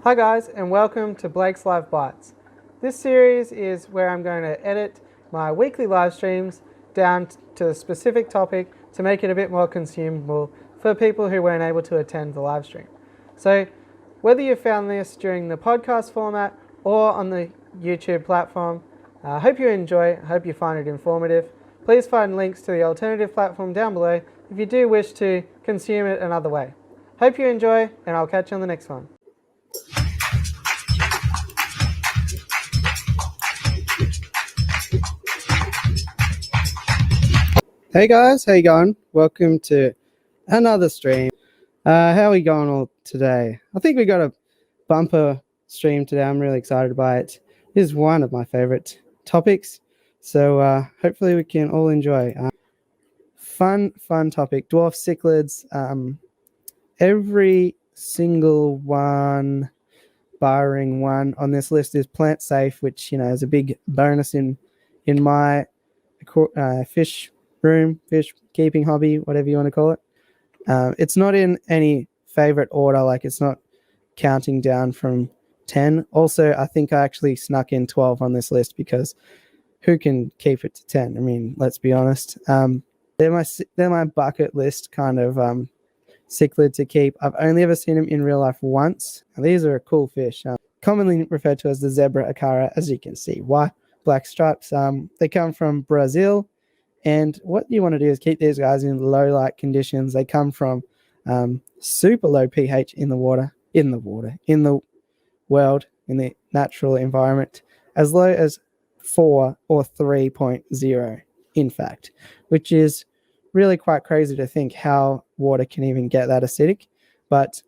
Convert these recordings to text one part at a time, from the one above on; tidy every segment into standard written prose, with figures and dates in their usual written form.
Hi guys, and welcome to Blake's Live Bites. This series is where I'm going to edit my weekly live streams down to a specific topic to make it a bit more consumable for people who weren't able to attend the live stream. So whether you found this during the podcast format or on the YouTube platform, I hope you enjoy, I hope you find it informative. Please find links to the alternative platform down below if you do wish to consume it another way. Hope you enjoy, and I'll catch you on the next one. Hey guys, how you going? Welcome to another stream. How are we going all today? I think we got a bumper stream today. I'm really excited by it. It is one of my favorite topics. So hopefully we can all enjoy. Fun topic. Dwarf Cichlids. Every single one, barring one on this list, is plant safe, which is a big bonus in my fish keeping hobby, whatever you want to call it. It's not in any favorite order, like it's not counting down from 10. Also, I think I actually snuck in 12 on this list because who can keep it to 10? I mean, let's be honest. They're my bucket list kind of cichlid to keep. I've only ever seen them in real life once. And these are a cool fish, commonly referred to as the zebra Acara, as you can see. Why? Black stripes. They come from Brazil. And what you want to do is keep these guys in low light conditions. They come from super low pH in the world, in the natural environment, as low as 4 or 3.0, in fact, which is really quite crazy to think how water can even get that acidic. But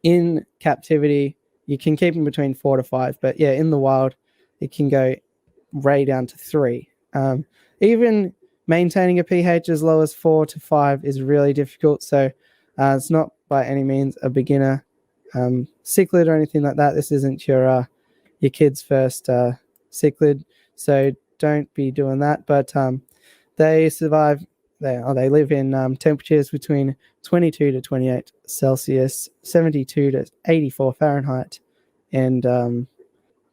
in captivity, you can keep them between 4 to 5. But yeah, in the wild, it can go way down to 3. Even maintaining a pH as low as 4 to 5 is really difficult. So it's not by any means a beginner cichlid or anything like that. This isn't your kid's first cichlid, so don't be doing that. But they survive. They live in temperatures between 22 to 28 Celsius, 72 to 84 Fahrenheit, and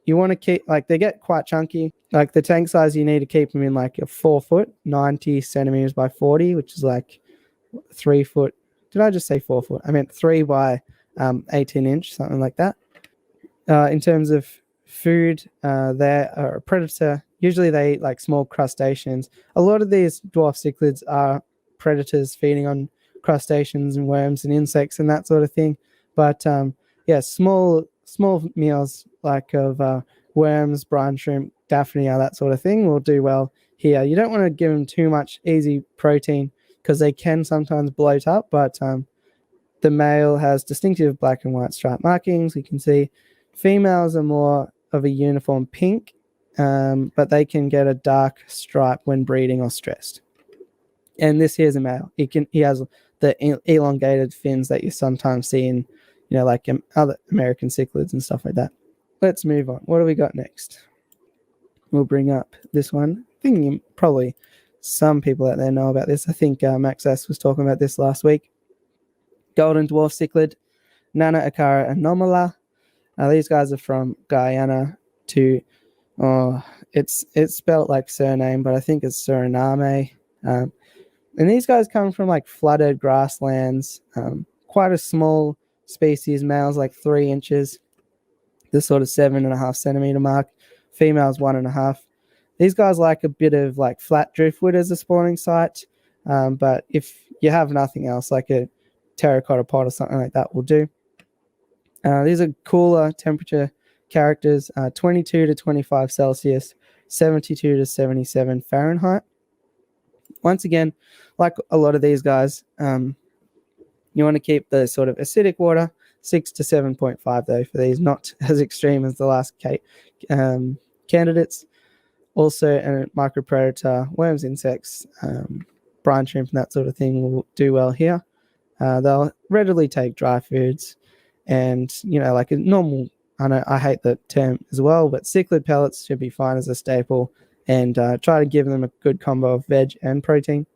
you want to keep, they get quite chunky. Like the tank size, you need to keep them in like a 4 foot, 90 centimeters by 40, which is like 3 foot. Did I just say 4 foot? I meant 3 by 18 inch, something like that. In terms of food, they're a predator. Usually they eat like small crustaceans. A lot of these dwarf cichlids are predators feeding on crustaceans and worms and insects and that sort of thing. But yeah, small meals like of worms, brine shrimp, daphnia, that sort of thing will do well here. You don't want to give them too much easy protein because they can sometimes bloat up, but the male has distinctive black and white stripe markings. You can see females are more of a uniform pink, but they can get a dark stripe when breeding or stressed. And this here is a male. He has the elongated fins that you sometimes see in like other American cichlids and stuff like that. Let's move on. What do we got next? We'll bring up this one. I think probably some people out there know about this. I think Max S was talking about this last week. Golden dwarf cichlid, Nanokarrin and Amala. These guys are from Guyana to, it's spelled like surname, but I think it's Suriname. And these guys come from like flooded grasslands, quite a small species. Males like 3 inches, the sort of 7.5 centimeter mark. Females 1.5. These guys like a bit of like flat driftwood as a spawning site, but if you have nothing else, like a terracotta pot or something like that will do. These are cooler temperature characters, 22 to 25 Celsius, 72 to 77 Fahrenheit. Once again, like a lot of these guys, you want to keep the sort of acidic water 6 to 7.5 though for these, not as extreme as the last candidates. Also, a micropredator, worms, insects, brine shrimp, and that sort of thing will do well here. They'll readily take dry foods, and like a normal. I hate the term as well, but cichlid pellets should be fine as a staple, and try to give them a good combo of veg and protein.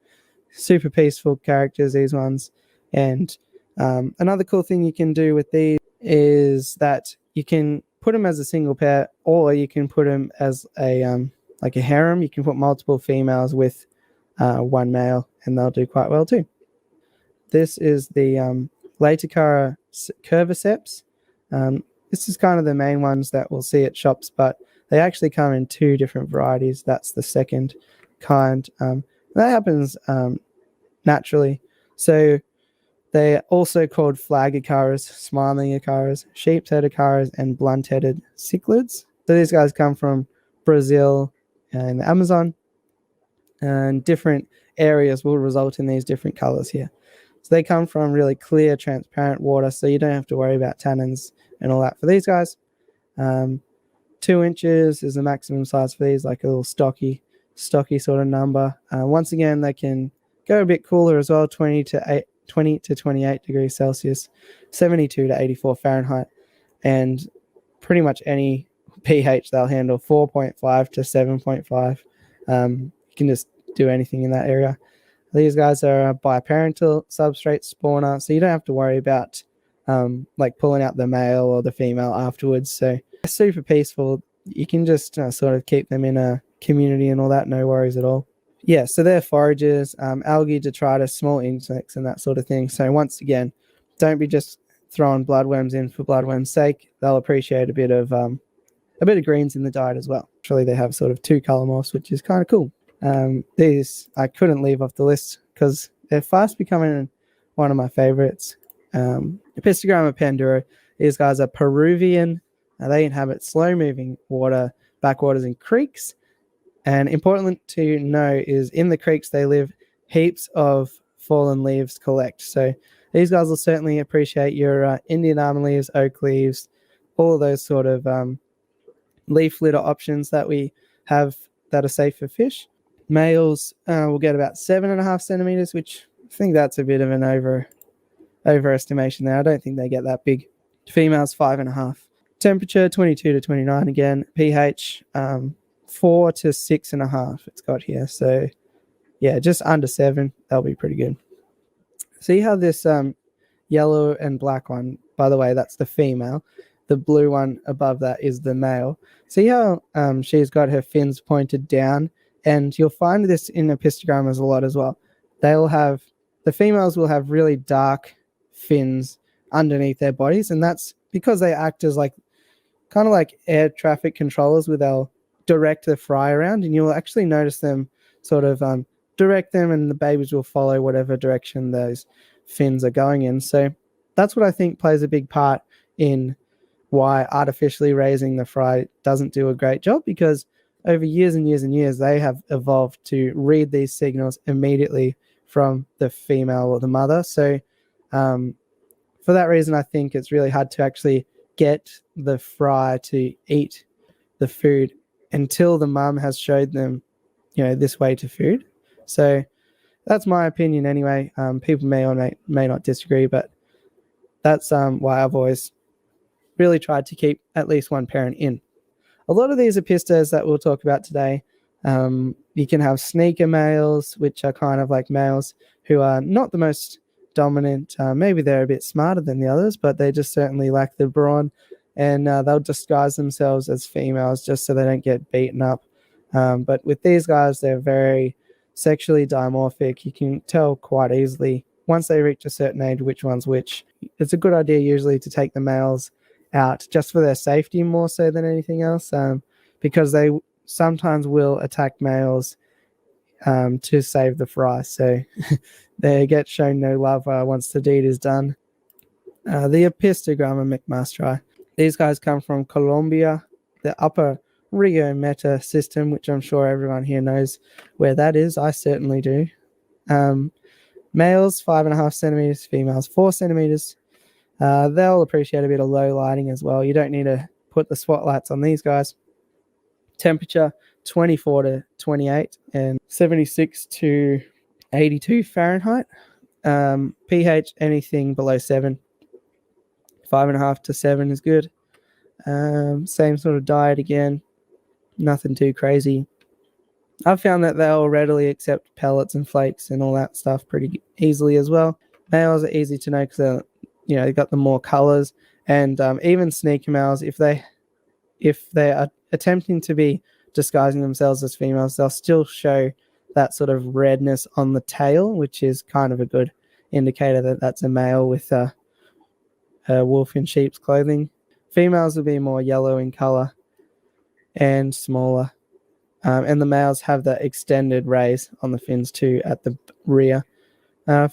Super peaceful characters, these ones. And another cool thing you can do with these is that you can put them as a single pair, or you can put them as a like a harem. You can put multiple females with one male, and they'll do quite well too. This is the later Cara Curva Seps. This is kind of the main ones that we'll see at shops, but they actually come in 2 different varieties. That's the second kind. That happens naturally. So they're also called flag Acaras, smiling Acaras, sheep's-head Acaras, and blunt-headed Cichlids. So these guys come from Brazil and the Amazon, and different areas will result in these different colors here. So they come from really clear, transparent water, so you don't have to worry about tannins and all that for these guys. 2 inches is the maximum size for these, like a little stocky sort of number. Once again, they can go a bit cooler as well, 20 to 28 degrees Celsius, 72 to 84 Fahrenheit, and pretty much any pH they'll handle, 4.5 to 7.5. You can just do anything in that area. These guys are a biparental substrate spawner, so you don't have to worry about like pulling out the male or the female afterwards. So they're super peaceful. You can just sort of keep them in a community and all that, no worries at all. Yeah, so they're foragers, algae, detritus, small insects, and that sort of thing. So once again, don't be just throwing bloodworms in for bloodworms' sake. They'll appreciate a bit of greens in the diet as well. Actually, they have sort of 2 color morphs, which is kind of cool. These I couldn't leave off the list because they're fast becoming one of my favorites. Apistogramma panduro. These guys are Peruvian. They inhabit slow-moving water, backwaters, and creeks. And important to know is in the creeks they live, heaps of fallen leaves collect. So these guys will certainly appreciate your Indian almond leaves, oak leaves, all of those sort of leaf litter options that we have that are safe for fish. Males will get about 7.5 centimeters, which I think that's a bit of an overestimation there. I don't think they get that big. Females 5.5. Temperature 22 to 29 again. pH 4 to 6.5 it's got here. So yeah, just under 7. That'll be pretty good. See how this yellow and black one, by the way, that's the female. The blue one above that is the male. See how she's got her fins pointed down, and you'll find this in Apistogrammas a lot as well. The females will have really dark fins underneath their bodies, and that's because they act as kind of like air traffic controllers, where they'll direct the fry around, and you'll actually notice them sort of direct them, and the babies will follow whatever direction those fins are going in. So that's what I think plays a big part in why artificially raising the fry doesn't do a great job, because over years and years and years, they have evolved to read these signals immediately from the female or the mother. So for that reason, I think it's really hard to actually get the fry to eat the food until the mum has showed them, this way to food. So that's my opinion anyway. People may or may not disagree, but that's why I've always really tried to keep at least one parent in. A lot of these apistas that we'll talk about today, you can have sneaker males, which are kind of like males who are not the most dominant. Maybe they're a bit smarter than the others, but they just certainly lack the brawn, and they'll disguise themselves as females just so they don't get beaten up. But with these guys, they're very sexually dimorphic. You can tell quite easily once they reach a certain age which one's which. It's a good idea usually to take the males out just for their safety more so than anything else, because they sometimes will attack males to save the fry. So they get shown no love once the deed is done. The Apistogramma McMasteri. These guys come from Colombia, the upper Rio Meta system, which I'm sure everyone here knows where that is. I certainly do. Males 5.5 centimeters, females 4 centimeters. They'll appreciate a bit of low lighting as well. You don't need to put the spotlights on these guys. Temperature 24 to 28 and 76 to 82 Fahrenheit. pH anything below 7. 5.5 to 7 is good. Same sort of diet again. Nothing too crazy. I've found that they'll readily accept pellets and flakes and all that stuff pretty easily as well. Males are easy to know because they've got the more colors, And even sneaker males, if they are attempting to be disguising themselves as females, they'll still show that sort of redness on the tail, which is kind of a good indicator that that's a male with a wolf in sheep's clothing. Females will be more yellow in color and smaller. And the males have the extended rays on the fins too at the rear.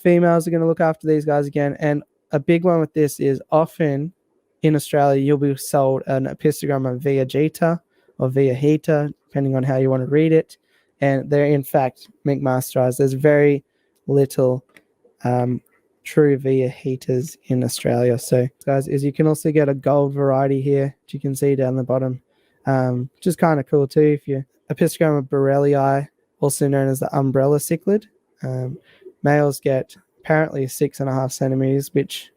Females are going to look after these guys again. And a big one with this is often in Australia, you'll be sold an Apistogramma via Gita or via Heta, depending on how you want to read it. And they're in fact McMasterized. There's very little true via Hetas in Australia. So guys, is you can also get a gold variety here, which you can see down the bottom, which is kind of cool too. If you Apistogramma borellii, also known as the umbrella cichlid. Males get apparently 6.5 centimeters, which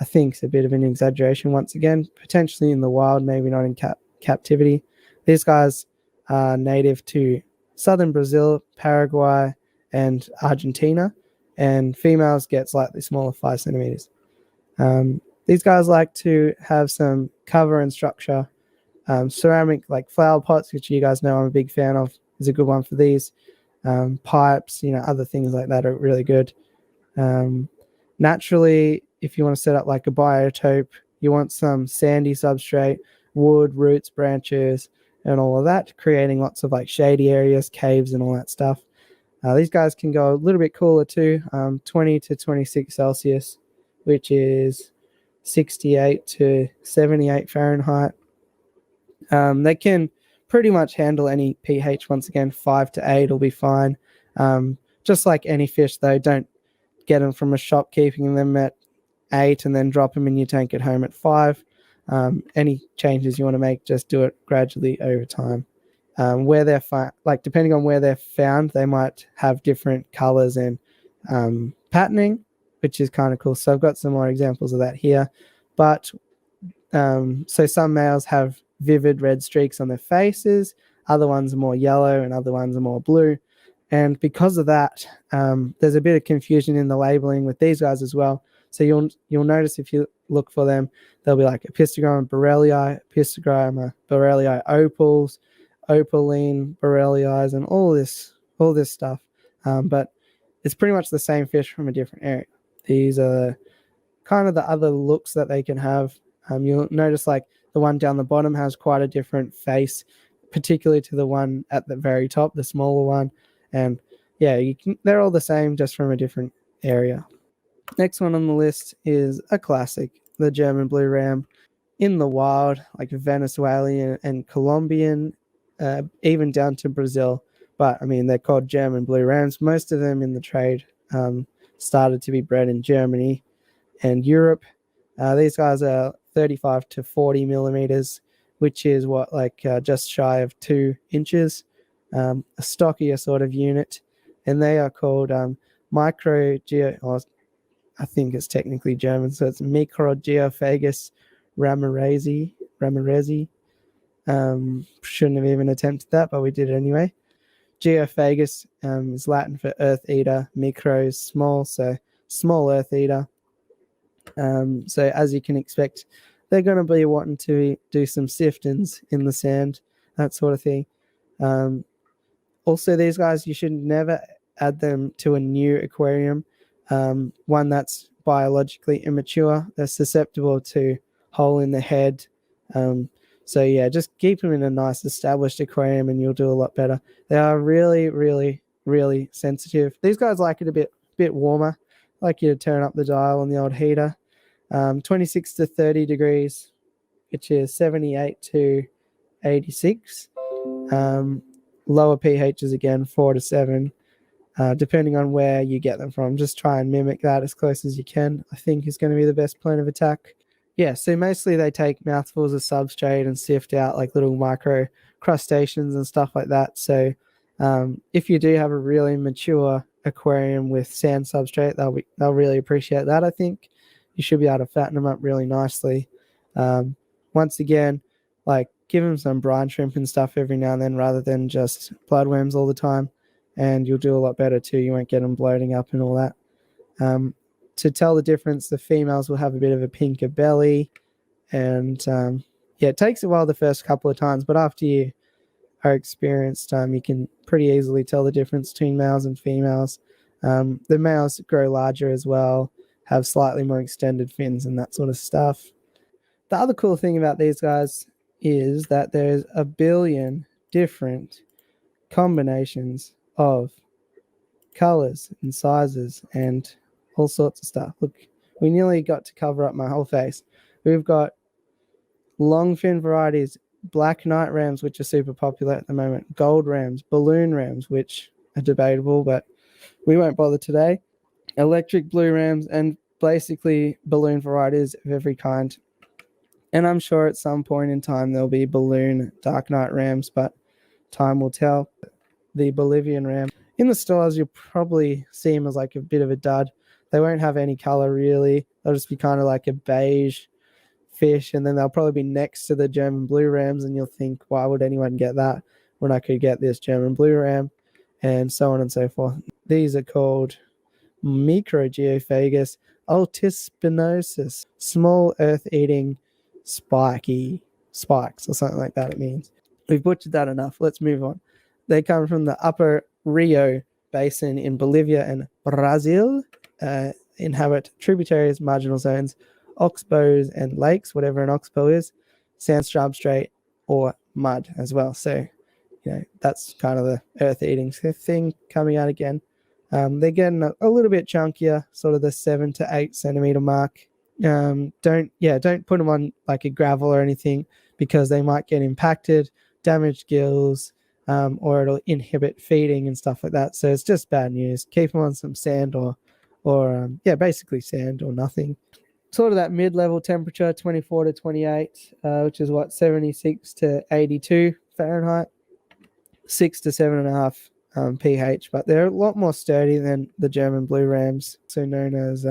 I think is a bit of an exaggeration once again, potentially in the wild, maybe not in captivity. These guys are native to southern Brazil, Paraguay, and Argentina, and females get slightly smaller, 5 centimeters. These guys like to have some cover and structure. Ceramic, like flower pots, which you guys know I'm a big fan of, is a good one for these. Pipes, other things like that are really good. Naturally, if you want to set up like a biotope, you want some sandy substrate, wood, roots, branches, and all of that, creating lots of like shady areas, caves, and all that stuff. These guys can go a little bit cooler too, 20 to 26 Celsius, which is 68 to 78 Fahrenheit. They can pretty much handle any pH. Once again, 5 to 8 will be fine. Just like any fish, though, don't get them from a shop, keeping them at 8 and then drop them in your tank at home at 5. Any changes you want to make, just do it gradually over time. Where they're depending on where they're found, they might have different colors and patterning, which is kind of cool. So I've got some more examples of that here. But so some males have vivid red streaks on their faces, other ones are more yellow, and other ones are more blue. And because of that, there's a bit of confusion in the labeling with these guys as well. So you'll notice if you look for them, they'll be like Apistogramma borellii, Apistogramma borellii opals, opaline borellii, and all this stuff. But it's pretty much the same fish from a different area. These are kind of the other looks that they can have. You'll notice like the one down the bottom has quite a different face, particularly to the one at the very top, the smaller one. And yeah, they're all the same, just from a different area. Next one on the list is a classic, the German blue ram. In the wild, like Venezuelan and Colombian, even down to Brazil. But I mean, they're called German blue rams. Most of them in the trade started to be bred in Germany and Europe. These guys are 35 to 40 millimeters, which is just shy of 2 inches. A stockier sort of unit, and they are called I think it's technically German, so it's Microgeophagus ramirezi. Shouldn't have even attempted that, but we did it anyway. Geophagus is Latin for earth eater. Micro is small, so small earth eater. So as you can expect, they're going to be wanting to do some siftings in the sand, that sort of thing. Also, these guys, you should never add them to a new aquarium, one that's biologically immature. They're susceptible to hole in the head. So yeah, just keep them in a nice established aquarium and you'll do a lot better. They are really, really, really sensitive. These guys like it a bit warmer. I like you to turn up the dial on the old heater. 26 to 30 degrees, which is 78 to 86. Lower pHs again, 4 to 7, depending on where you get them from. Just try and mimic that as close as you can, I think is going to be the best plan of attack. Yeah, so mostly they take mouthfuls of substrate and sift out like little micro crustaceans and stuff like that. So if you do have a really mature aquarium with sand substrate, they'll really appreciate that. I think you should be able to fatten them up really nicely. Once again, like give them some brine shrimp and stuff every now and then rather than just bloodworms all the time, and you'll do a lot better too. You won't get them bloating up and all that. To tell the difference, the females will have a bit of a pinker belly, And yeah, it takes a while the first couple of times, but after you are experienced, you can pretty easily tell the difference between males and females. The males grow larger as well, have slightly more extended fins and that sort of stuff. The other cool thing about these guys is that there's a billion different combinations of colors and sizes and all sorts of stuff. Look, we nearly got to cover up my whole face. We've got long fin varieties, black night rams, which are super popular at the moment, gold rams, balloon rams, which are debatable, but we won't bother today, electric blue rams, and basically balloon varieties of every kind. And I'm sure at some point in time there'll be balloon dark night rams, but time will tell. The Bolivian ram, in the stores, you'll probably see them as like a bit of a dud. They won't have any color really. They'll just be kind of like a beige fish, and then they'll probably be next to the German blue rams, and you'll think, why would anyone get that when I could get this German blue ram, and so on and so forth. These are called Microgeophagus Otis Spinosus, small earth-eating spiky spikes or something like that it means. We've butchered that enough. Let's move on. They come from the upper Rio basin in Bolivia and Brazil, inhabit tributaries, marginal zones, oxbows and lakes, whatever an oxbow is, sand substrate or mud as well. So, that's kind of the earth-eating thing coming out again. They're getting a little bit chunkier, sort of the 7 to 8 centimeter mark. Don't put them on like a gravel or anything because they might get impacted, damaged gills, or it'll inhibit feeding and stuff like that. So it's just bad news. Keep them on some sand or basically sand or nothing. Sort of that mid-level temperature, 24 to 28, which is 76 to 82 Fahrenheit, 6 to 7.5 pH. But they're a lot more sturdy than the German blue rams, so known as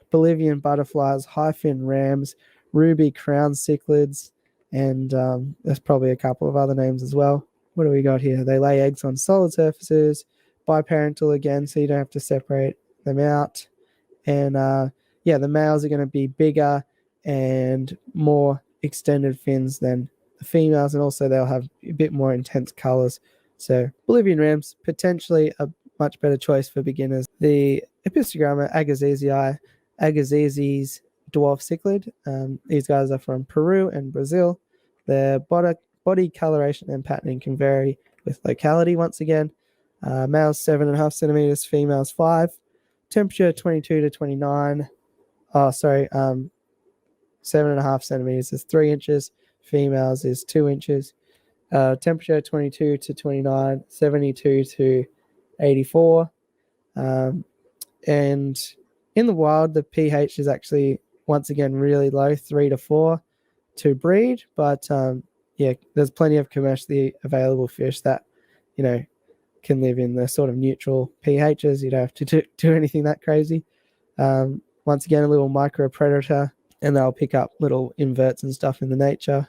Bolivian butterflies, high-fin rams, ruby crown cichlids, and there's probably a couple of other names as well. What do we got here? They lay eggs on solid surfaces, biparental again, so you don't have to separate them out. And the males are going to be bigger and more extended fins than the females, and also they'll have a bit more intense colors. So Bolivian rams, potentially a much better choice for beginners. The Apistogramma Agassiz Dwarf Cichlid. These guys are from Peru and Brazil. Their body coloration and patterning can vary with locality once again. Males 7.5 centimeters, females 5. Temperature 22 to 29. 7.5 centimeters is 3 inches. Females is 2 inches. Temperature 22 to 29, 72 to 84. And in the wild, the pH is actually, once again, really low, 3 to 4 to breed. But there's plenty of commercially available fish that, can live in the sort of neutral pHs. You don't have to do anything that crazy. Once again, a little micro predator, and they'll pick up little inverts and stuff in the nature.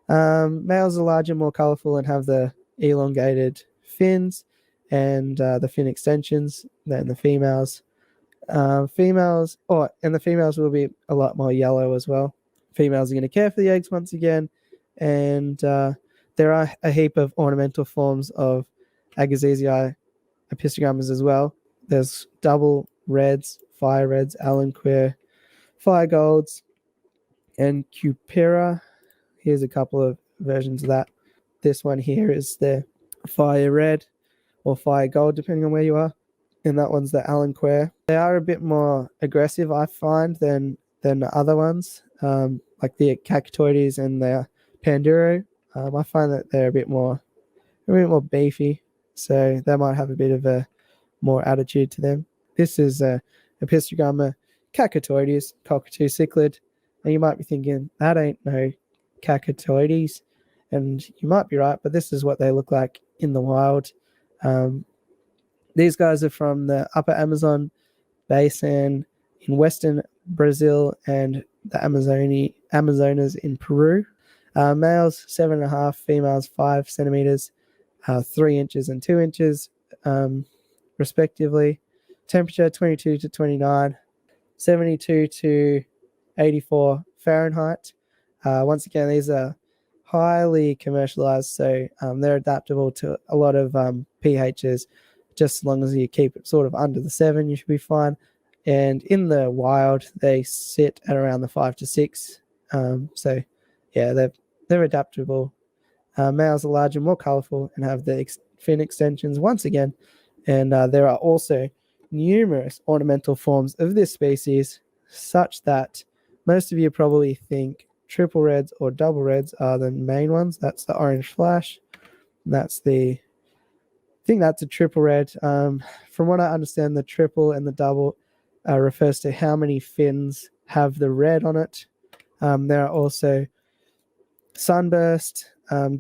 Males are larger, more colorful, and have the elongated fins and the fin extensions than the females. And the females will be a lot more yellow as well. Females are going to care for the eggs once again, and there are a heap of ornamental forms of Agassiz Apistogrammas as well. There's double reds, fire reds, Alenquer, fire golds, and Cupera. Here's a couple of versions of that. This one here is the fire red or fire gold, depending on where you are. And that one's the Alenquer. They are a bit more aggressive, I find, than the other ones, like the Cactoides and the Panduro. I find that they're a bit more beefy, so they might have a bit of a more attitude to them. This is a Apistogramma Cactoides, cockatoo cichlid, and you might be thinking, that ain't no Cactoides, and you might be right, but this is what they look like in the wild. These guys are from the upper Amazon basin in western Brazil and the Amazonas in Peru. Males 7.5, females 5 centimeters, 3 inches and 2 inches, respectively. Temperature 22 to 29, 72 to 84 Fahrenheit. Once again, these are highly commercialized, so they're adaptable to a lot of pHs. Just as long as you keep it sort of under the 7, you should be fine. And in the wild, they sit at around the 5 to 6. So yeah, they're adaptable. Males are larger, more colorful, and have the fin extensions once again. And there are also numerous ornamental forms of this species, such that most of you probably think triple reds or double reds are the main ones. That's the orange flash. I think that's a triple red. From what I understand, the triple and the double refers to how many fins have the red on it. There are also sunburst,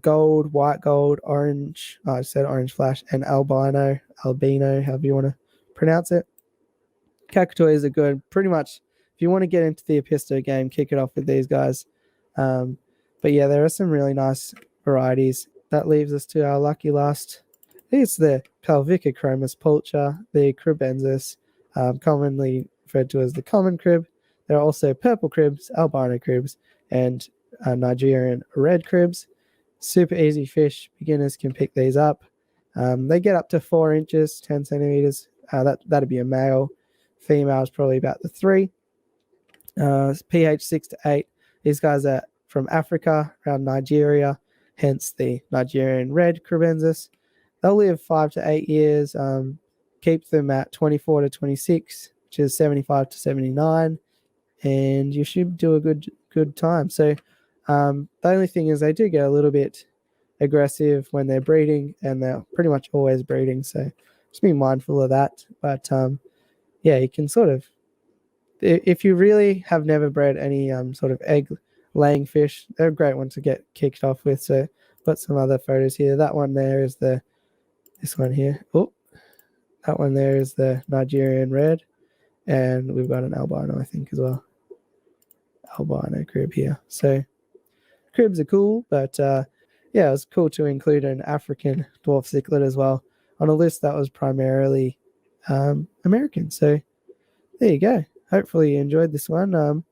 gold, white gold, orange, I said orange flash, and albino, however you want to pronounce it. Cacatoids are good. Pretty much, if you want to get into the Apisto game, kick it off with these guys. But yeah, there are some really nice varieties. That leaves us to our lucky last. It's the Pelvic Acronis pulcher, the Kribensis, commonly referred to as the common crib. There are also purple cribs, albino cribs, and Nigerian red cribs. Super easy fish. Beginners can pick these up. They get up to 4 inches, 10 centimeters. That'd be a male. Female is probably about the 3. pH 6 to 8. These guys are from Africa, around Nigeria, hence the Nigerian red Kribensis. They'll live 5 to 8 years. Keep them at 24 to 26, which is 75 to 79, and you should do a good time. So the only thing is they do get a little bit aggressive when they're breeding, and they're pretty much always breeding. So just be mindful of that. But yeah, you can sort of, if you really have never bred any sort of egg-laying fish, they're a great one to get kicked off with. So got some other photos here. That one there is this one here. Oh, that one there is the Nigerian red, and we've got an albino, I think, as well. Albino crib here. So cribs are cool, but yeah, it was cool to include an African dwarf cichlid as well on a list that was primarily American. So there you go. Hopefully you enjoyed this one.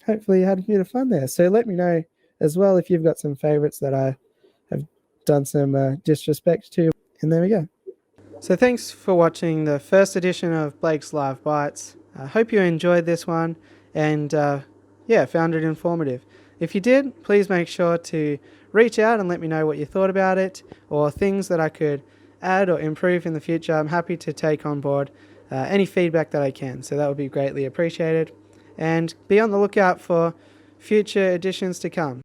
Hopefully you had a bit of fun there. So let me know as well if you've got some favorites that I have done some disrespect to. And there we go. So thanks for watching the first edition of Blake's Live Bites. I hope you enjoyed this one and yeah, found it informative. If you did, please make sure to reach out and let me know what you thought about it, or things that I could add or improve in the future. I'm happy to take on board any feedback that I can, so that would be greatly appreciated. And be on the lookout for future editions to come.